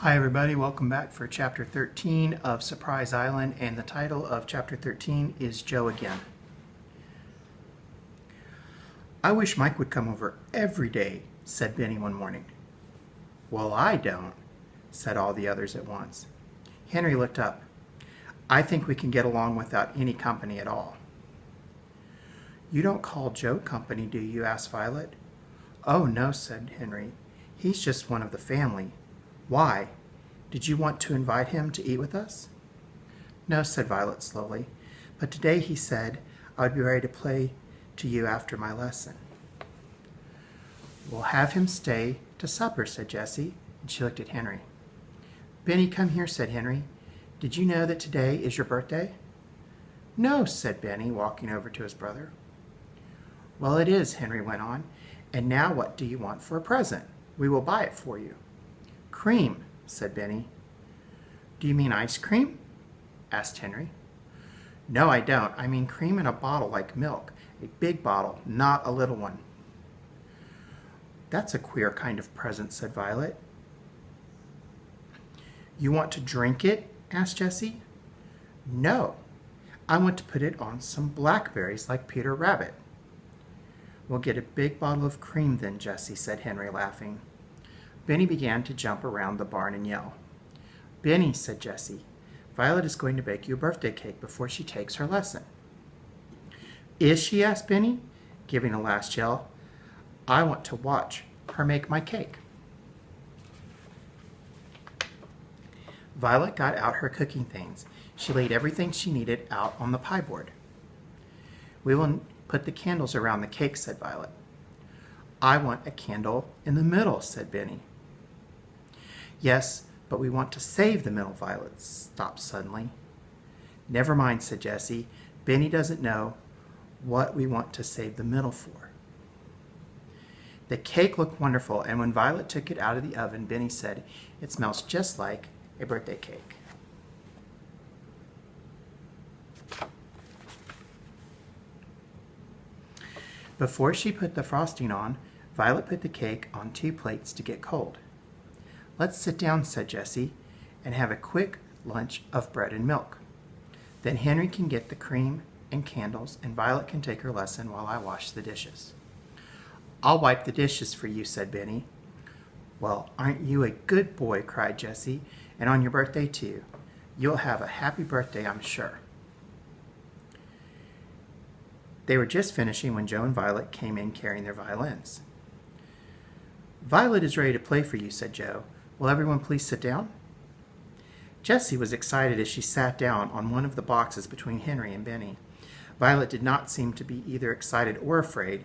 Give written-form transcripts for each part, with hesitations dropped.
Hi everybody, welcome back for Chapter 13 of Surprise Island, and the title of Chapter 13 is Joe Again. "I wish Mike would come over every day," said Benny one morning. "Well, I don't," said all the others at once. Henry looked up. "I think we can get along without any company at all." "You don't call Joe company, do you?" asked Violet. "Oh, no," said Henry. "He's just one of the family. Why? Did you want to invite him to eat with us?" "No," said Violet slowly, "but today he said I would be ready to play to you after my lesson." "We'll have him stay to supper," said Jessie, and she looked at Henry. "Benny, come here," said Henry. "Did you know that today is your birthday?" "No," said Benny, walking over to his brother. "Well, it is," Henry went on. "And now what do you want for a present? We will buy it for you." "Cream," said Benny. "Do you mean ice cream?" asked Henry. "No, I don't. I mean cream in a bottle like milk. A big bottle, not a little one." "That's a queer kind of present," said Violet. "You want to drink it?" asked Jessie. "No, I want to put it on some blackberries like Peter Rabbit." "We'll get a big bottle of cream then, Jessie," said Henry, laughing. Benny began to jump around the barn and yell. "Benny," said Jessie, "Violet is going to bake you a birthday cake before she takes her lesson." "Is she?" asked Benny, giving a last yell. "I want to watch her make my cake." Violet got out her cooking things. She laid everything she needed out on the pie board. "We will put the candles around the cake," said Violet. "I want a candle in the middle," said Benny. "Yes, but we want to save the middle," Violet stopped suddenly. "Never mind," said Jessie. "Benny doesn't know what we want to save the middle for." The cake looked wonderful, and when Violet took it out of the oven, Benny said, "It smells just like a birthday cake." Before she put the frosting on, Violet put the cake on 2 plates to get cold. "Let's sit down," said Jessie, "and have a quick lunch of bread and milk. Then Henry can get the cream and candles, and Violet can take her lesson while I wash the dishes." "I'll wipe the dishes for you," said Benny. "Well, aren't you a good boy?" cried Jessie. "And on your birthday, too. You'll have a happy birthday, I'm sure." They were just finishing when Joe and Violet came in carrying their violins. "Violet is ready to play for you," said Joe. "Will everyone please sit down?" Jessie was excited as she sat down on one of the boxes between Henry and Benny. Violet did not seem to be either excited or afraid.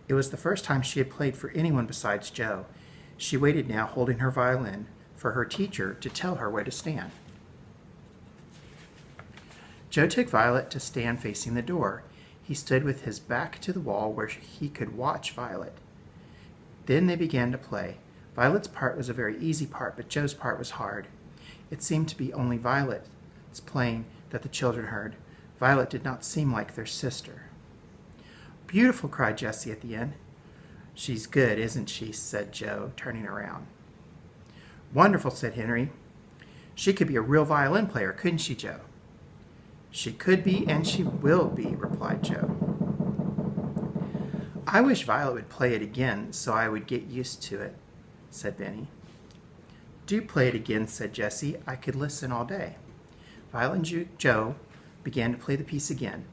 It was the first time she had played for anyone besides Joe. She waited now, holding her violin, for her teacher to tell her where to stand. Joe took Violet to stand facing the door. He stood with his back to the wall where he could watch Violet. Then they began to play. Violet's part was a very easy part, but Joe's part was hard. It seemed to be only Violet's playing that the children heard. Violet did not seem like their sister. "Beautiful," cried Jessie at the end. "She's good, isn't she?" said Joe, turning around. "Wonderful," said Henry. "She could be a real violin player, couldn't she, Joe?" "She could be, and she will be," replied Joe. "I wish Violet would play it again so I would get used to it," said Benny. "Do play it again," said Jessie. "I could listen all day." Violet and Joe began to play the piece again.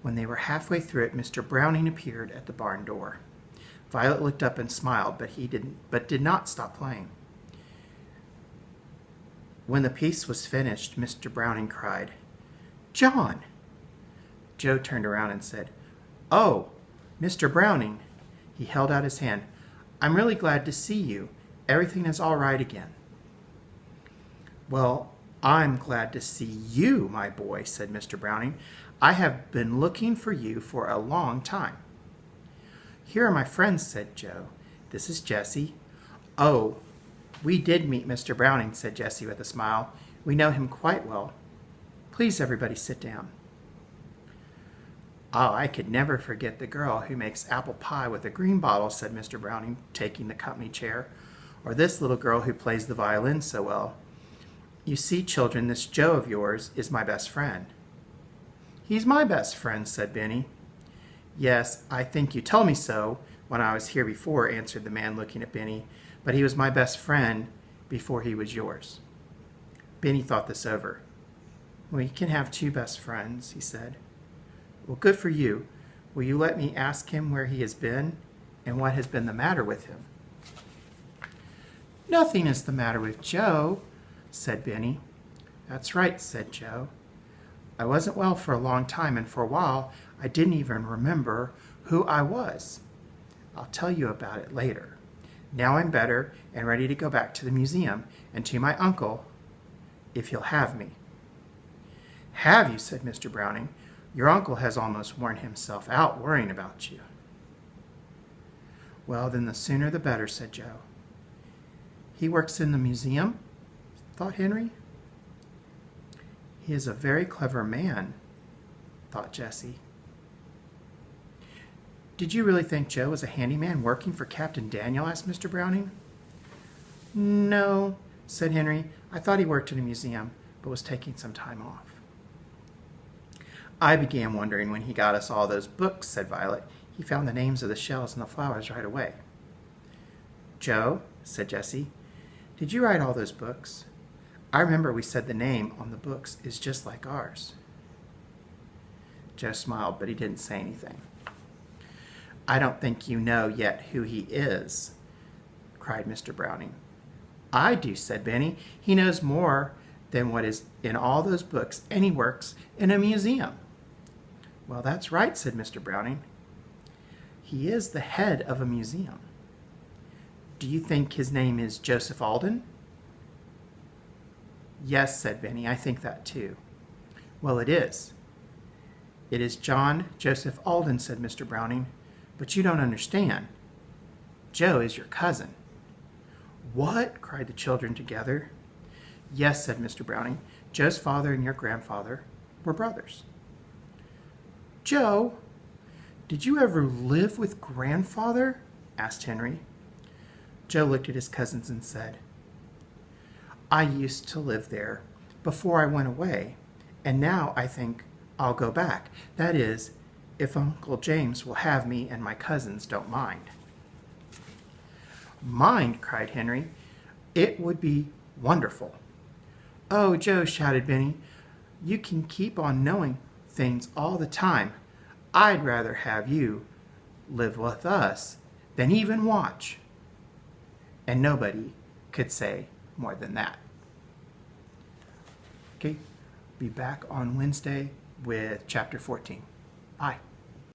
When they were halfway through it, Mr. Browning appeared at the barn door. Violet looked up and smiled, but did not stop playing. When the piece was finished, Mr. Browning cried, "John!" Joe turned around and said, "Oh, Mr. Browning." He held out his hand. "I'm really glad to see you. Everything is all right again." "Well, I'm glad to see you, my boy," said Mr. Browning. "I have been looking for you for a long time." "Here are my friends," said Joe. "This is Jessie." "Oh, we did meet Mr. Browning," said Jessie with a smile. "We know him quite well. Please, everybody, sit down." "Oh, I could never forget the girl who makes apple pie with a green bottle," said Mr. Browning, taking the company chair. or this little girl who plays the violin so well. You see, children, this Joe of yours is my best friend." "He's my best friend," said Benny. "Yes, I think you told me so when I was here before," answered the man, looking at Benny, "but he was my best friend before he was yours." Benny thought this over. "Well, you can have two best friends," he said. "Well, good for you. Will you let me ask him where he has been and what has been the matter with him?" "Nothing is the matter with Joe," said Benny. "That's right," said Joe. "I wasn't well for a long time, and for a while I didn't even remember who I was. I'll tell you about it later. Now I'm better and ready to go back to the museum and to my uncle, if he'll have me." "Have you?" said Mr. Browning. "Your uncle has almost worn himself out worrying about you." "Well, then the sooner the better," said Joe. "He works in the museum?" thought Henry. "He is a very clever man," thought Jessie. "Did you really think Joe was a handyman working for Captain Daniel?" asked Mr. Browning. "No," said Henry. "I thought he worked in a museum, but was taking some time off." "I began wondering when he got us all those books," said Violet. "He found the names of the shells and the flowers right away." "Joe," said Jessie, "did you write all those books? I remember we said the name on the books is just like ours." Joe smiled, but he didn't say anything. "I don't think you know yet who he is," cried Mr. Browning. "I do," said Benny. "He knows more than what is in all those books, and he works in a museum." "Well, that's right," said Mr. Browning. "He is the head of a museum. Do you think his name is Joseph Alden?" "Yes," said Benny, "I think that too." "Well, it is. It is John Joseph Alden," said Mr. Browning. "But you don't understand. Joe is your cousin." "What?" cried the children together. "Yes," said Mr. Browning. "Joe's father and your grandfather were brothers." "Joe, did you ever live with grandfather?" asked Henry. Joe looked at his cousins and said, "I used to live there before I went away, and now I think I'll go back. That is, if Uncle James will have me and my cousins don't mind." "Mind?" cried Henry. "It would be wonderful." "Oh, Joe," shouted Benny, "you can keep on knowing things all the time. I'd rather have you live with us than even watch." And nobody could say more than that. Okay, be back on Wednesday with chapter 14. Bye.